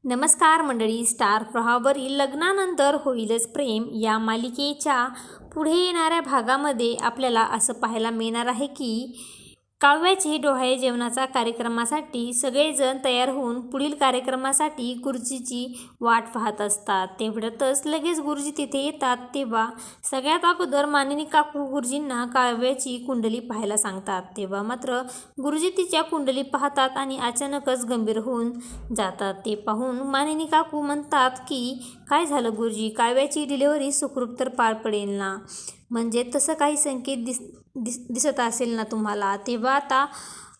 नमस्कार मंडळी. स्टार प्रवाहावरील लग्नानंतर होईलच प्रेम या मालिकेच्या पुढे येणाऱ्या भागामध्ये आपल्याला असं पाहायला मिळणार आहे की काव्याचे डोहाळे जेवणाचा कार्यक्रमासाठी सगळेजण तयार होऊन पुढील कार्यक्रमासाठी गुरुजीची वाट पाहत असतात. तेवढ्यातच लगेच गुरुजी तिथे येतात. तेव्हा सगळ्यात अगोदर मानिनी काकू गुरुजींना काव्याची कुंडली पाहायला सांगतात. तेव्हा मात्र गुरुजी तिच्या कुंडली पाहतात आणि अचानकच गंभीर होऊन जातात. ते पाहून मानिनी काकू म्हणतात की काय झालं गुरुजी, काव्याची डिलिव्हरी सुखरूप तर पार पडेल ना? म्हणजे तसं काही संकेत दिसत असेल ना तुम्हाला? तेव्हा आता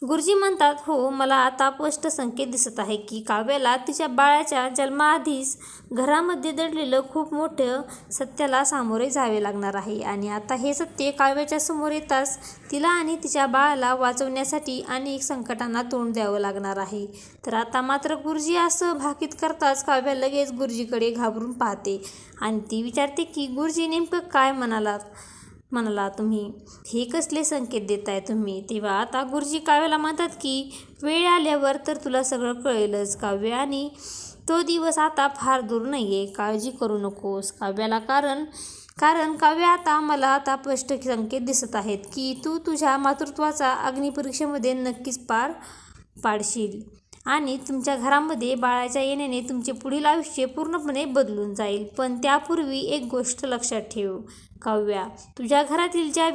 गुरुजी म्हणतात, हो, मला आता स्पष्ट संकेत दिसत आहे की काव्याला तिच्या बाळाच्या जन्माआधीच घरामध्ये दडलेलं खूप मोठं सत्याला सामोरे जावे लागणार आहे. आणि आता हे सत्य काव्याच्या समोर येताच तिला आणि तिच्या बाळाला वाचवण्यासाठी अनेक संकटांना तोंड द्यावं लागणार आहे. तर आता मात्र गुरुजी असं भाकीत करताच काव्या लगेच गुरुजीकडे घाबरून पाहते आणि ती विचारते की गुरुजी, नेमकं काय म्हणाला तुम्ही? हे कसले संकेत देताय तुम्ही? तेव्हा आता गुरुजी काव्याला म्हणतात की वेळ आल्यावर तर तुला सगळं कळेलच काव्य, आणि तो दिवस आता फार दूर नाही आहे. काळजी करू नकोस काव्याला, कारण काव्य, आता मला आता स्पष्ट संकेत दिसत आहेत की तू तुझ्या मातृत्वाचा अग्निपरीक्षेमध्ये नक्कीच पार पाडशील आणि तुमच्या घरामध्ये बाळाच्या येण्याने तुमचे पुढील आयुष्य पूर्णपणे बदलून जाईल. पण त्यापूर्वी एक गोष्ट लक्षात ठेव काव्या, तुझ्या घरातील ज्या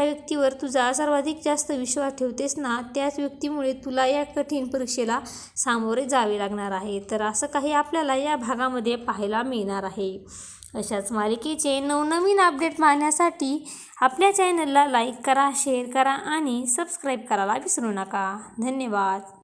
व्यक्तीवर तुझा सर्वाधिक जास्त विश्वास ठेवतेस ना, त्याच व्यक्तीमुळे तुला या कठीण परीक्षेला सामोरे जावे लागणार आहे. तर असं काही आपल्याला या भागामध्ये पाहायला मिळणार आहे. अशाच मालिकेचे नवनवीन अपडेट पाहण्यासाठी आपल्या चॅनलला लाईक करा, शेअर करा आणि सबस्क्राईब करायला विसरू नका. धन्यवाद.